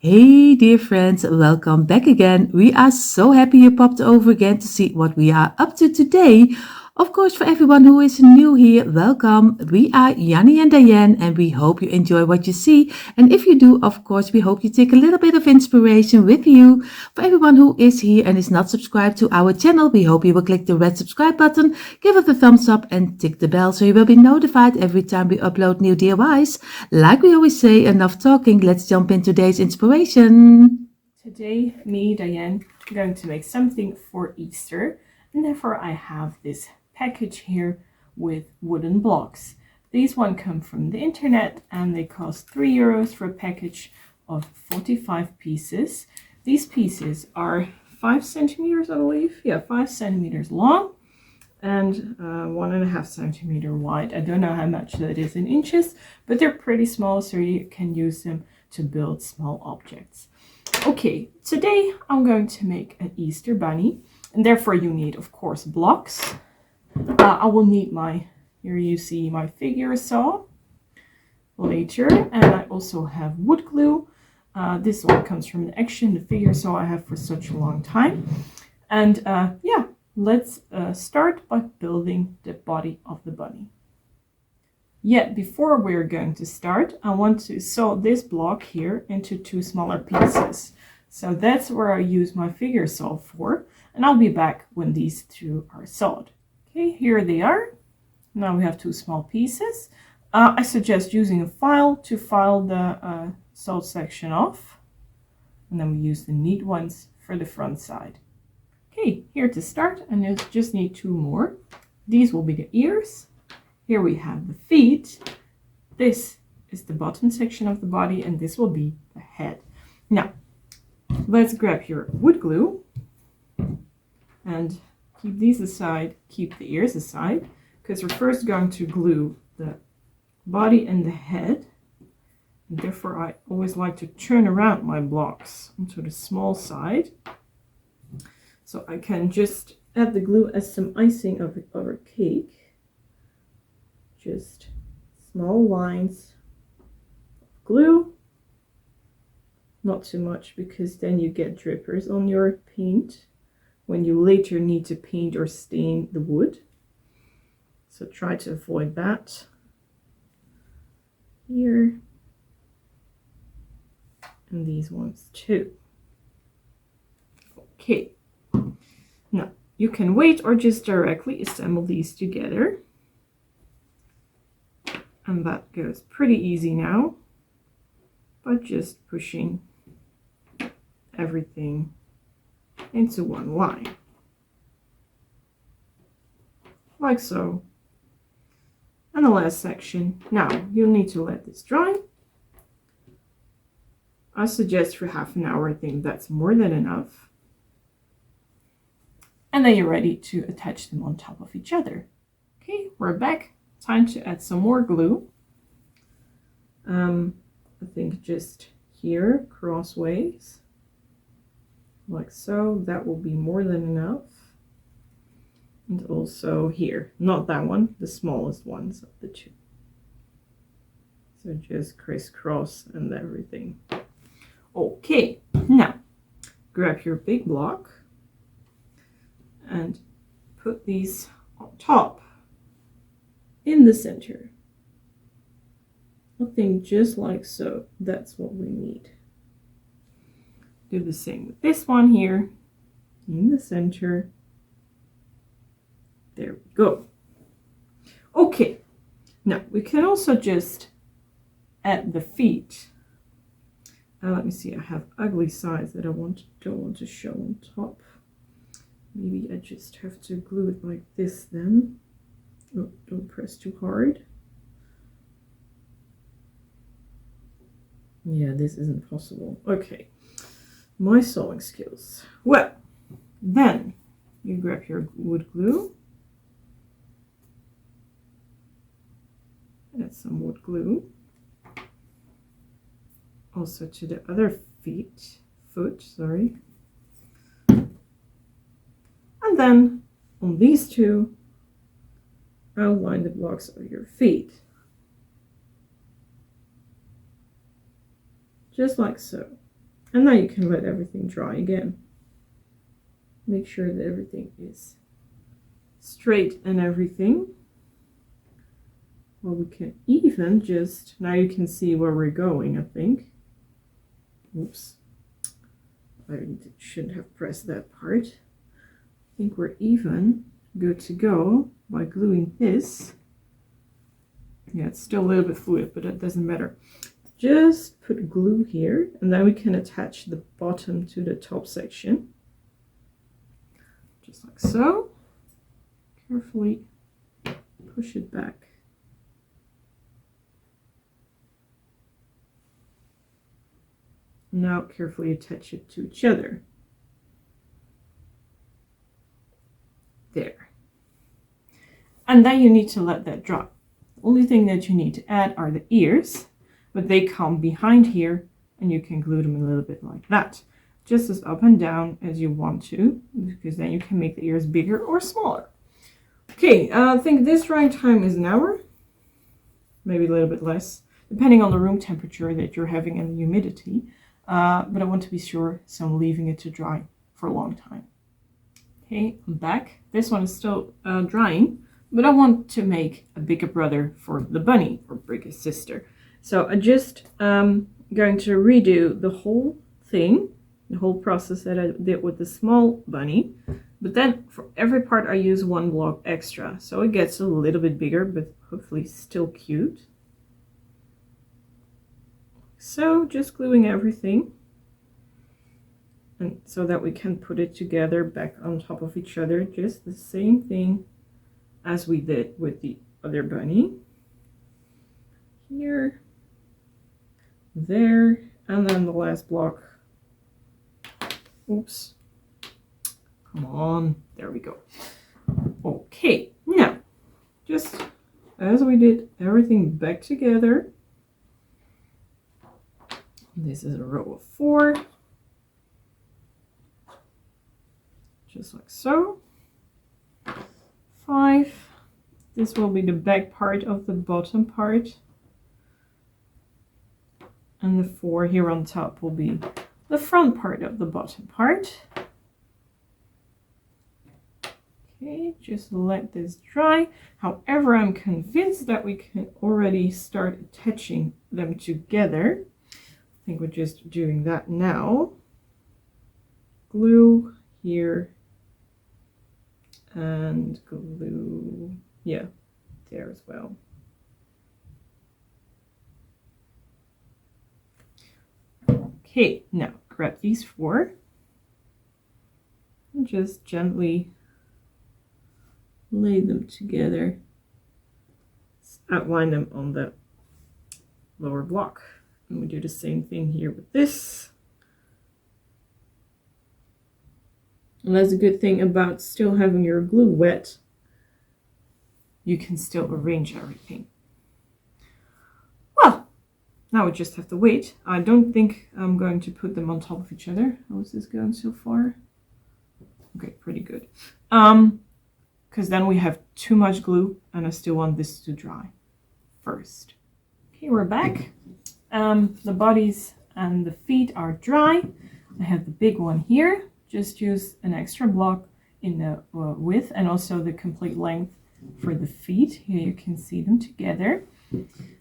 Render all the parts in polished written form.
Hey, dear friends, welcome back again. We are so happy you popped over again to see what we are up to today. Of course, for everyone who is new here, welcome. We are Janny and Dyanne, and we hope you enjoy what you see. And if you do, of course, we hope you take a little bit of inspiration with you. For everyone who is here and is not subscribed to our channel, we hope you will click the red subscribe button, give it a thumbs up, and tick the bell so you will be notified every time we upload new DIYs. Like we always say, enough talking, let's jump in today's inspiration. Today, me, Diane, are going to make something for Easter, and therefore I have this package here with wooden blocks. These one come from the internet and they cost €3 for a package of 45 pieces. These pieces are 5 centimeters, I believe. Yeah, 5 centimeters long and 1.5 centimeter wide. I don't know how much that is in inches, but they're pretty small, so you can use them to build small objects. Okay, today I'm going to make an Easter bunny, and therefore you need, of course, blocks. I will need here you see my figure saw later, and I also have wood glue. This one comes from the Action, the figure saw I have for such a long time. And yeah, let's start by building the body of the bunny. Yet before we're going to start, I want to saw this block here into 2 smaller pieces. So that's where I use my figure saw for, and I'll be back when these 2 are sawed. Okay, here they are. Now we have 2 small pieces. I suggest using a file to file the sawed section off, and then we use the neat ones for the front side. Okay, here to start, and you just need 2 more. These will be the ears. Here we have the feet. This is the bottom section of the body, and this will be the head. Now, let's grab your wood glue and keep these aside, keep the ears aside, because we're first going to glue the body and the head. And therefore, I always like to turn around my blocks onto the small side, so I can just add the glue as some icing of our cake. Just small lines of glue, not too much, because then you get drippers on your paint when you later need to paint or stain the wood. So try to avoid that. Here, and these ones too. Okay, now you can wait or just directly assemble these together. And that goes pretty easy now, by just pushing everything into one line, like so. And the last section. Now, you'll need to let this dry. I suggest for half an hour. I think that's more than enough. And then you're ready to attach them on top of each other. Okay, we're back. Time to add some more glue. I think just here, crossways, like so. That will be more than enough. And also here, not that one, the smallest ones of the 2. So just crisscross and everything. Okay, now grab your big block and put these on top in the center. I think just like so. That's what we need. Do the same with this one here in the center. There we go. Okay, now we can also just add the feet. Let me see, I have ugly sides that I don't want to show on top. Maybe I just have to glue it like this then. Oh, don't press too hard. Yeah, this isn't possible. Okay, my sewing skills. Well, then you grab your wood glue. Add some wood glue. Also to the other foot, sorry. And then on these 2, outline the blocks of your feet. Just like so. And now you can let everything dry again. Make sure that everything is straight and everything. Well, we can even just, now you can see where we're going, I think. Oops. I shouldn't have pressed that part. I think we're even good to go by gluing this. Yeah, it's still a little bit fluid, but it doesn't matter. Just put glue here, and then we can attach the bottom to the top section. Just like so. Carefully push it back. Now carefully attach it to each other. There. And then you need to let that dry. The only thing that you need to add are the ears, but they come behind here and you can glue them a little bit like that. Just as up and down as you want to, because then you can make the ears bigger or smaller. Okay, I think this drying time is an hour, maybe a little bit less, depending on the room temperature that you're having and the humidity. But I want to be sure, so I'm leaving it to dry for a long time. Okay, I'm back. This one is still drying, but I want to make a bigger brother for the bunny, or bigger sister. So I just going to redo the whole thing, the whole process that I did with the small bunny. But then for every part I use one block extra. So it gets a little bit bigger, but hopefully still cute. So just gluing everything. And so that we can put it together back on top of each other. Just the same thing as we did with the other bunny. Here, there, and then the last block. Oops. Come on, there we go. Okay, now, just as we did everything back together. This is a row of 4. Just like so. 5. This will be the back part of the bottom part. And the 4 here on top will be the front part of the bottom part. Okay, just let this dry. However, I'm convinced that we can already start attaching them together. I think we're just doing that now. Glue here and glue, yeah, there as well. Okay, now grab these 4 and just gently lay them together. Outline them on the lower block. And we do the same thing here with this. And that's a good thing about still having your glue wet. You can still arrange everything. Well, now we just have to wait. I don't think I'm going to put them on top of each other. How is this going so far? Okay, pretty good. Because then we have too much glue and I still want this to dry first. Okay, we're back. The bodies and the feet are dry. I have the big one here. Just use an extra block in the width and also the complete length for the feet. Here you can see them together.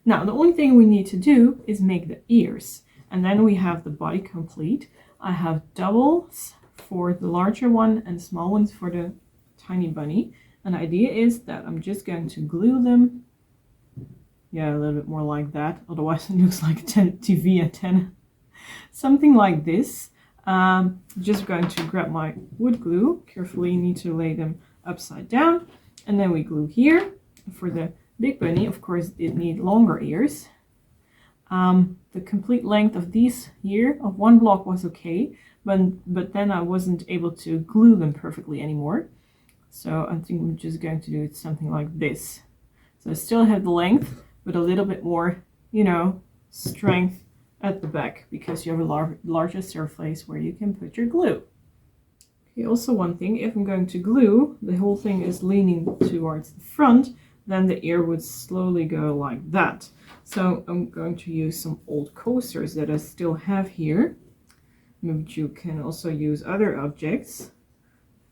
Now the only thing we need to do is make the ears, and then we have the body complete. I have doubles for the larger one and small ones for the tiny bunny. And the idea is that I'm just going to glue them. Yeah, a little bit more like that. Otherwise it looks like a TV antenna. Something like this. Just going to grab my wood glue. Carefully need to lay them upside down. And then we glue here. For the big bunny, of course, it needs longer ears. The complete length of these here, of one block, was okay. But then I wasn't able to glue them perfectly anymore. So I think I'm just going to do it something like this. So I still have the length, but a little bit more, you know, strength at the back, because you have a larger surface where you can put your glue. Okay, also one thing, if I'm going to glue, the whole thing is leaning towards the front, then the ear would slowly go like that. So I'm going to use some old coasters that I still have here. But you can also use other objects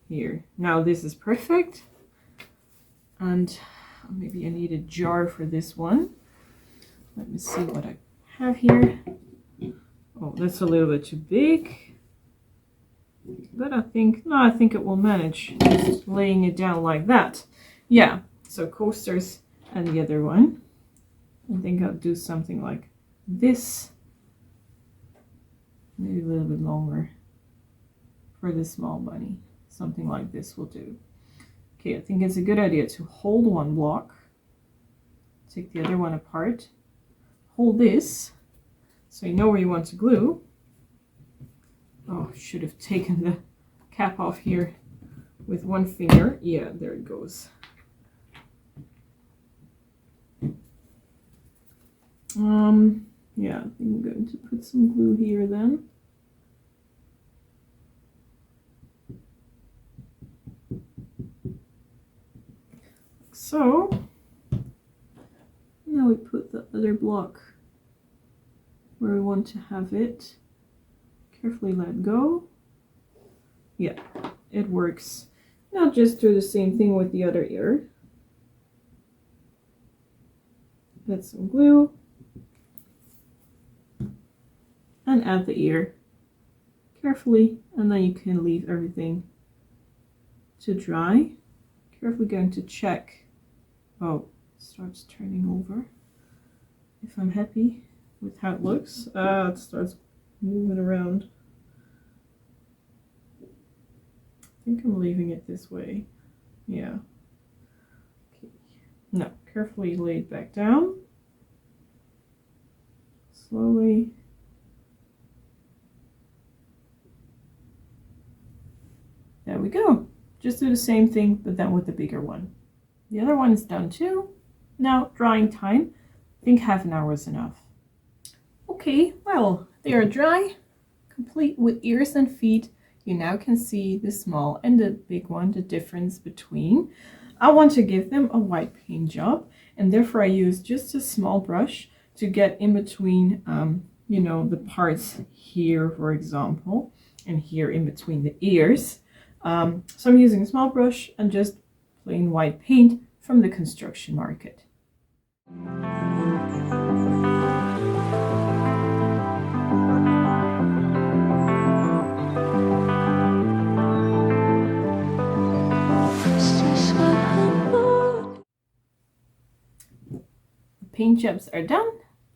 here. Now this is perfect. And maybe I need a jar for this one. Let me see what I have here. Oh, that's a little bit too big. But I think it will manage just laying it down like that. Yeah, so coasters and the other one. I think I'll do something like this. Maybe a little bit longer for the small bunny. Something like this will do. Okay, I think it's a good idea to hold one block, take the other one apart, hold this, so you know where you want to glue. Oh, should have taken the cap off here with one finger. Yeah, there it goes. Yeah, I think I'm going to put some glue here then. So, now we put the other block where we want to have it. Carefully let go. Yeah, it works. Now just do the same thing with the other ear. Add some glue. And add the ear carefully, and then you can leave everything to dry. Carefully going to check. Oh, it starts turning over. If I'm happy with how it looks, it starts moving around. I think I'm leaving it this way. Yeah. Okay. No, carefully lay it back down. Slowly. There we go. Just do the same thing, but then with the bigger one. The other one is done too. Now, drying time. I think half an hour is enough. Okay, well, they are dry, complete with ears and feet. You now can see the small and the big one, the difference between. I want to give them a white paint job, and therefore I use just a small brush to get in between, you know, the parts here, for example, and here in between the ears. So I'm using a small brush and just plain white paint from the construction market. The paint jobs are done.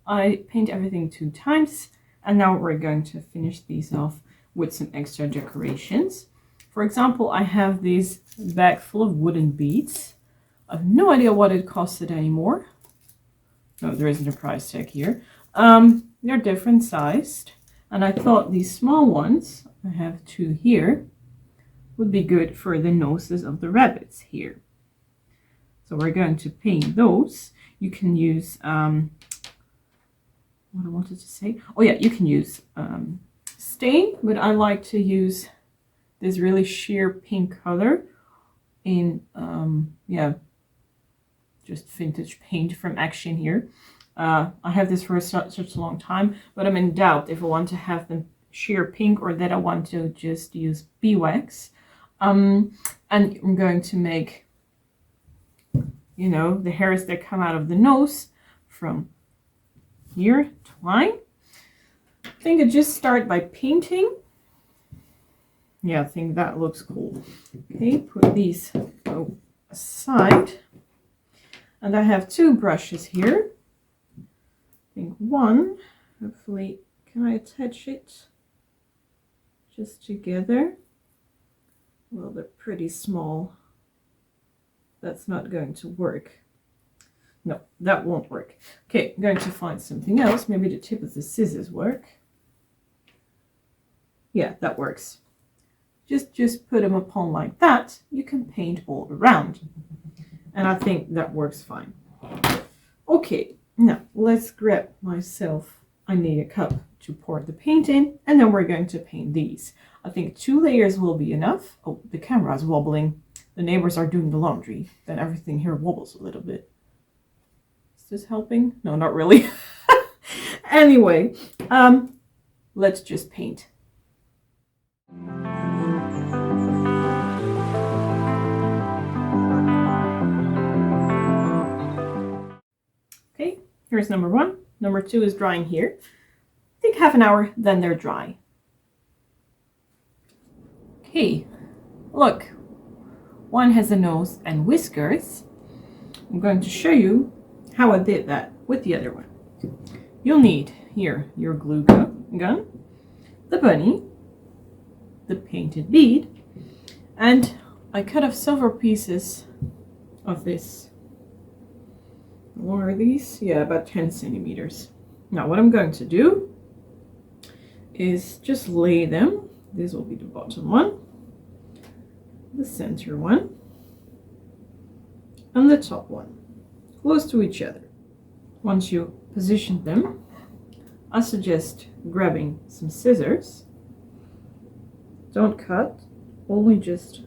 I paint everything 2 times, and now we're going to finish these off with some extra decorations. For example, I have this bag full of wooden beads. I have no idea what it costed anymore. No, there isn't a price tag here. They're different sized, and I thought these small ones, I have 2 here, would be good for the noses of the rabbits here. So we're going to paint those. You can use, what I wanted to say, oh yeah, you can use stain, but I like to use this really sheer pink color in, yeah, just vintage paint from Action here. I have this for such a long time, but I'm in doubt if I want to have them sheer pink or that I want to just use beeswax. And I'm going to make, you know, the hairs that come out of the nose from here, twine. I think I just start by painting. Yeah, I think that looks cool. Okay, put these aside. And I have 2 brushes here. I think one, hopefully, can I attach it just together? Well, they're pretty small. That's not going to work. No, that won't work. Okay, I'm going to find something else. Maybe the tip of the scissors work. Yeah, that works. Just put them upon like that. You can paint all around. And I think that works fine. Okay, now let's grab myself. I need a cup to pour the paint in, and then we're going to paint these. I think 2 layers will be enough. Oh, the camera is wobbling. The neighbors are doing the laundry. Then everything here wobbles a little bit. Is this helping? No, not really. Anyway, let's just paint. Okay, here's number 1. Number 2 is drying here. I think half an hour, then they're dry. Okay, look. One has a nose and whiskers. I'm going to show you how I did that with the other one. You'll need here your glue gun, the bunny, the painted bead, and I cut off several pieces of this. What are these? Yeah, about 10 centimeters. Now what I'm going to do is just lay them. This will be the bottom one, the center one, and the top one, close to each other. Once you position them, I suggest grabbing some scissors. Don't cut, only just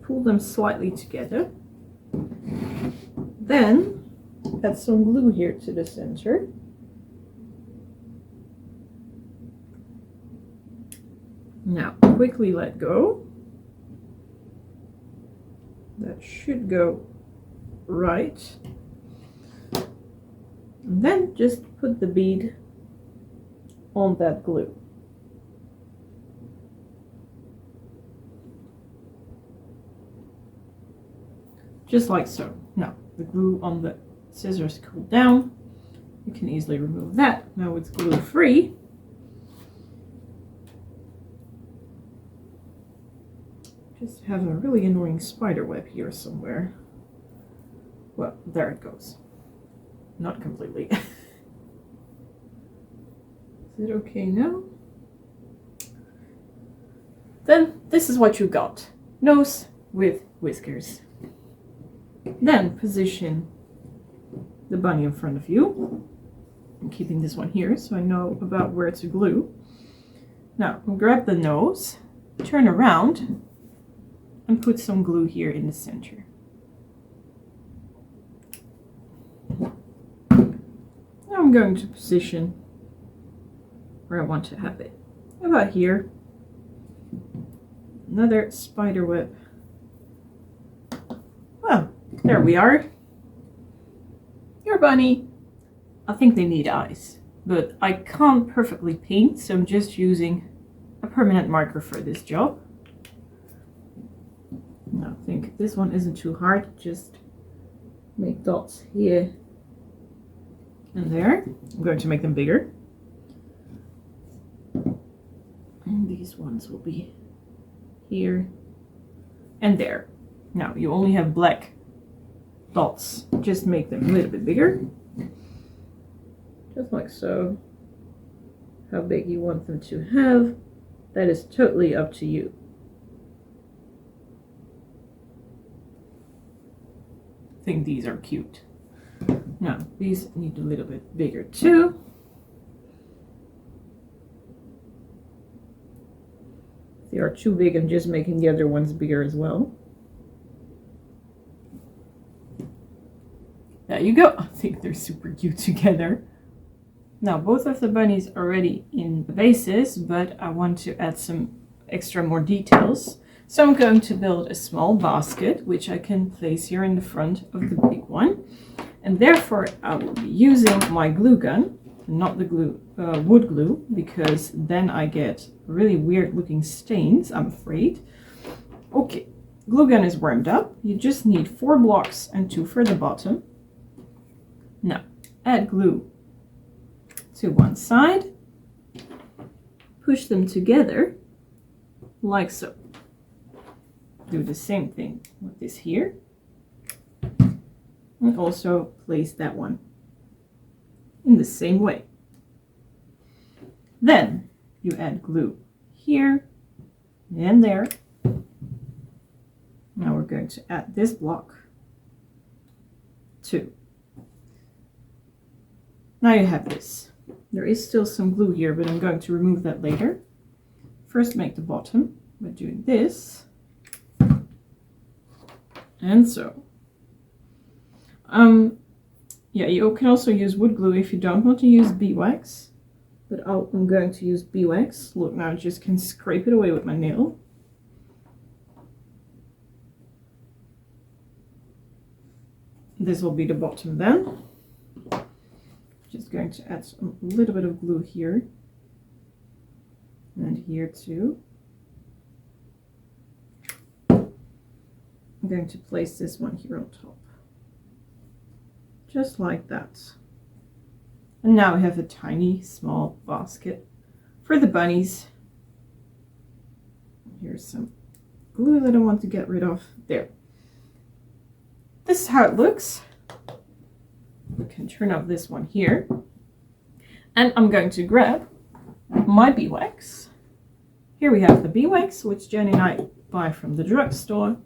pull them slightly together. Then add some glue here to the center. Now quickly let go. That should go right. And then just put the bead on that glue. Just like so. Now the glue on the scissors cooled down. You can easily remove that. Now it's glue free. Just have a really annoying spider web here somewhere. Well, there it goes. Not completely. Is it okay now? Then this is what you got. Nose with whiskers. Then position the bunny in front of you. I'm keeping this one here so I know about where to glue. Now grab the nose, turn around, and put some glue here in the center. Now I'm going to position where I want to have it. About here. Another spider web. Well, there we are. Your bunny. I think they need eyes, but I can't perfectly paint, so I'm just using a permanent marker for this job. Now I think this one isn't too hard, just make dots here and there. I'm going to make them bigger. And these ones will be here and there. Now you only have black dots, just make them a little bit bigger. Just like so. How big you want them to have, that is totally up to you. I think these are cute. Now, these need a little bit bigger too. If they are too big, I'm just making the other ones bigger as well. There you go. I think they're super cute together. Now, both of the bunnies are already in the bases, but I want to add some extra more details. So I'm going to build a small basket, which I can place here in the front of the big one. And therefore, I will be using my glue gun, not the glue, wood glue, because then I get really weird looking stains, I'm afraid. Okay, glue gun is warmed up. You just need 4 blocks and 2 for the bottom. Now, add glue to one side, push them together like so. Do the same thing with this here, and also place that one in the same way. Then you add glue here and there. Now we're going to add this block too. Now you have this. There is still some glue here, but I'm going to remove that later. First make the bottom by doing this. And so. Yeah, you can also use wood glue if you don't want to use beeswax. but I'm going to use beeswax. Look, now I just can scrape it away with my nail. This will be the bottom then. Just going to add a little bit of glue here and here too. I'm going to place this one here on top, just like that. And now I have a tiny small basket for the bunnies. Here's some glue that I want to get rid of. There. This is how it looks. We can turn up this one here. And I'm going to grab my beeswax. Here we have the beeswax, which Jenny and I buy from the drugstore.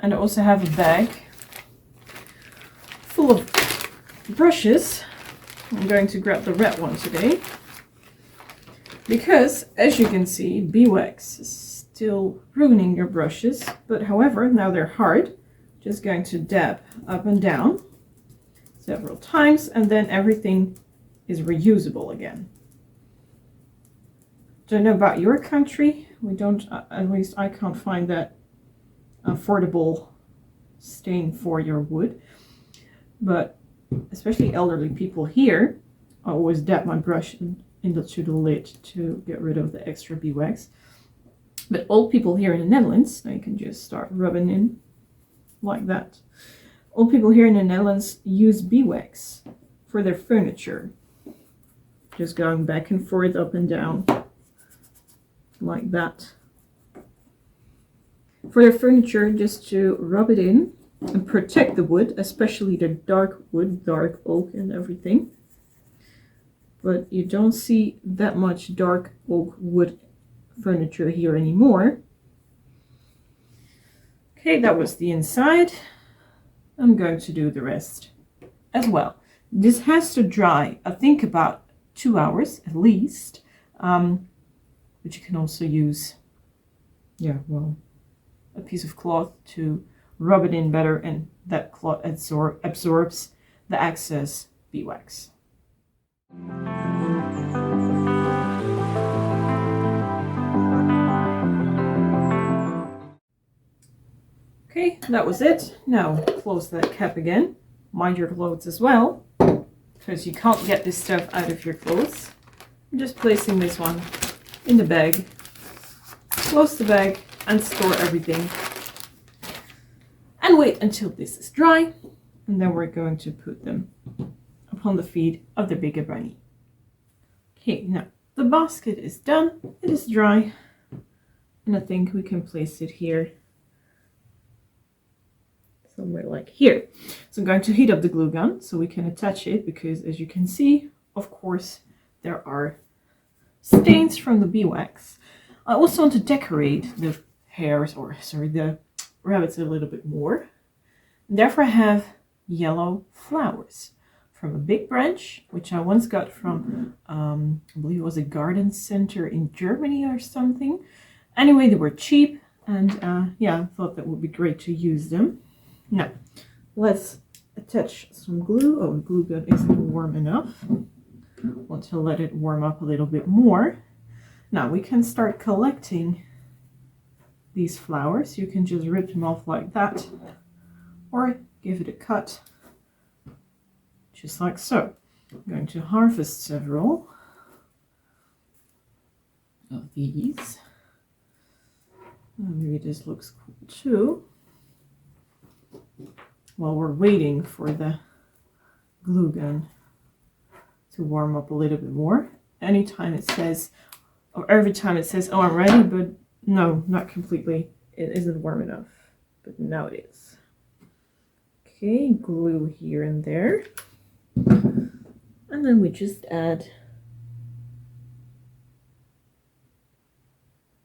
And I also have a bag full of brushes. I'm going to grab the red one today. Because, as you can see, beeswax is still ruining your brushes. But however, now they're hard. Just going to dab up and down several times, and then everything is reusable again. Don't know about your country. We don't, at least I can't find that affordable stain for your wood. But especially elderly people here, I always dab my brush into the lid to get rid of the extra beeswax. But old people here in the Netherlands, they can just start rubbing in like that. Old people here in the Netherlands use beeswax for their furniture. Just going back and forth, up and down, like that. For their furniture, just to rub it in and protect the wood, especially the dark wood, dark oak and everything. But you don't see that much dark oak wood furniture here anymore. Okay, that was the inside. I'm going to do the rest as well. This has to dry, I think, about 2 hours at least. But you can also use, a piece of cloth to rub it in better, and that cloth absorbs the excess beeswax. Okay, that was it. Now close that cap again. Mind your clothes as well, because you can't get this stuff out of your clothes. I'm just placing this one in the bag. Close the bag and store everything. And wait until this is dry. And then we're going to put them upon the feet of the bigger bunny. Okay, now the basket is done. It is dry. And I think we can place it here. Somewhere like here. So I'm going to heat up the glue gun so we can attach it, because as you can see, of course, there are stains from the beeswax. I also want to decorate the the rabbits a little bit more. And therefore I have yellow flowers from a big branch, which I once got from, I believe it was a garden center in Germany or something. Anyway, they were cheap, and I thought that would be great to use them. Now, let's attach some glue. Oh, the glue gun isn't warm enough. Want to let it warm up a little bit more. Now we can start collecting these flowers. You can just rip them off like that, or give it a cut, just like so. I'm going to harvest several of these. Maybe this looks cool too. While we're waiting for the glue gun to warm up a little bit more. Anytime it says, or every time it says, oh, I'm ready, but no, not completely. It isn't warm enough, but now it is. Okay, glue here and there. And then we just add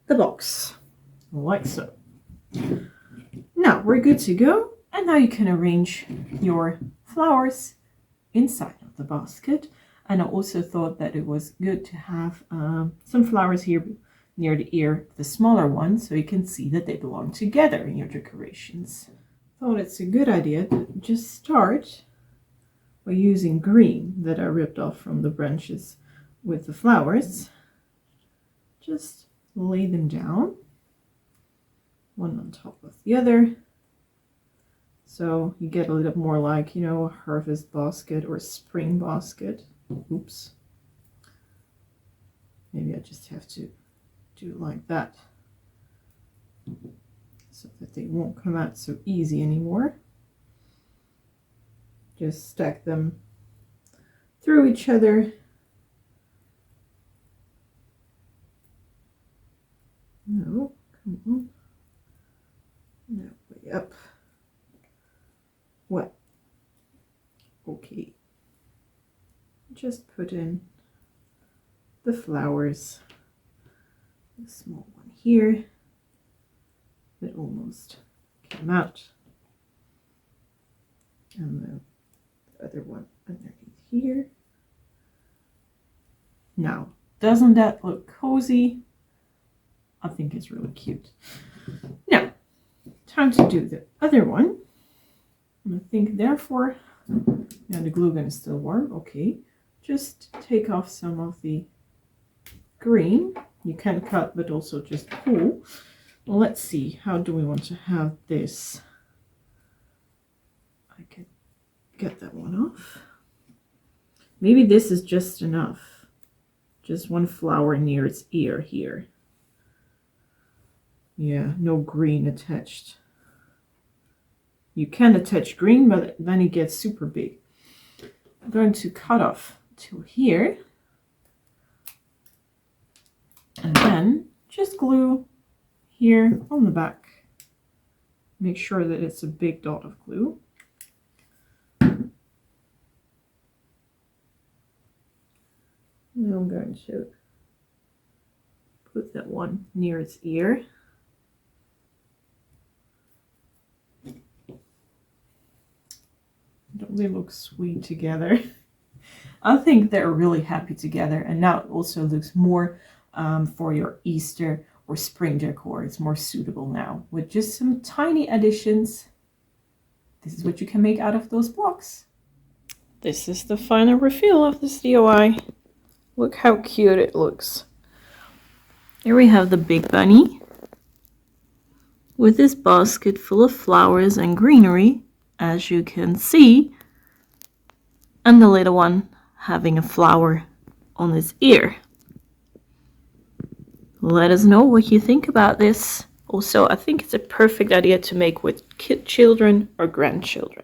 the box, like so. Now we're good to go. And now you can arrange your flowers inside of the basket. And I also thought that it was good to have some flowers here near the ear, the smaller one, so you can see that they belong together in your decorations. Thought it's a good idea to just start by using green that I ripped off from the branches with the flowers, just lay them down, one on top of the other. So you get a little more like, you know, a harvest basket or a spring basket. Oops. Maybe I just have to do it like that so that they won't come out so easy anymore. Just stack them through each other. No, come on. No, way up. What? Okay. Just put in the flowers. The small one here that almost came out. And the other one underneath here. Now, doesn't that look cozy? I think it's really cute. Now, time to do the other one. And I think therefore, yeah, the glue gun is still warm. Okay, just take off some of the green. You can cut, but also just pull. Well, let's see, how do we want to have this? I can get that one off. Maybe this is just enough. Just one flower near its ear here. Yeah, no green attached. You can attach green, but then it gets super big. I'm going to cut off to here. And then just glue here on the back. Make sure that it's a big dot of glue. And I'm going to put that one near its ear. Don't they look sweet together? I think they're really happy together, and now it also looks more for your Easter or spring decor. It's more suitable now with just some tiny additions. This is what you can make out of those blocks. This is the final reveal of this DIY. Look how cute it looks. Here we have the big bunny with this basket full of flowers and greenery, as you can see, and the little one having a flower on its ear. Let us know what you think about this. Also, I think it's a perfect idea to make with children or grandchildren.